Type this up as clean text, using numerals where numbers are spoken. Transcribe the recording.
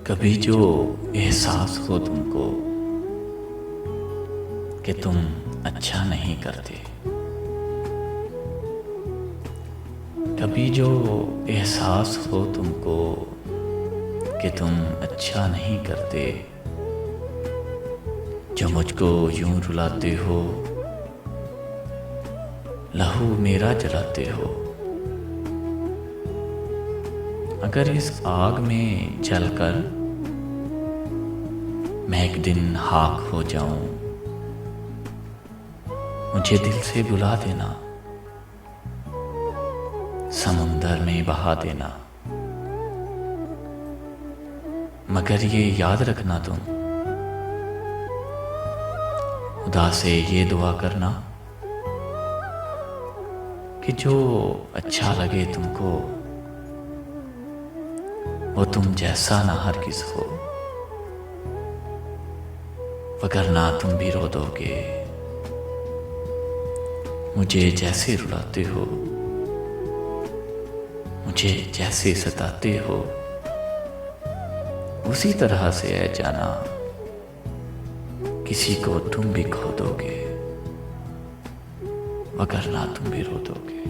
कभी जो एहसास हो तुमको कि तुम अच्छा नहीं करते, कभी जो एहसास हो तुमको कि तुम अच्छा नहीं करते, जो मुझको यूं रुलाते हो, लहू मेरा जलाते हो। अगर इस आग में जलकर मैं एक दिन खाक हो जाऊं, मुझे दिल से बुला देना, समुंदर में बहा देना। मगर ये याद रखना, तुम खुदा से ये दुआ करना कि जो अच्छा लगे तुमको वो तुम जैसा ना हरगिज़ हो, वगरना तुम भी रो दोगे। मुझे जैसे रुलाते हो, मुझे जैसे सताते हो, उसी तरह से है जाना, किसी को तुम भी खो दोगे, वगरना तुम भी रो दोगे।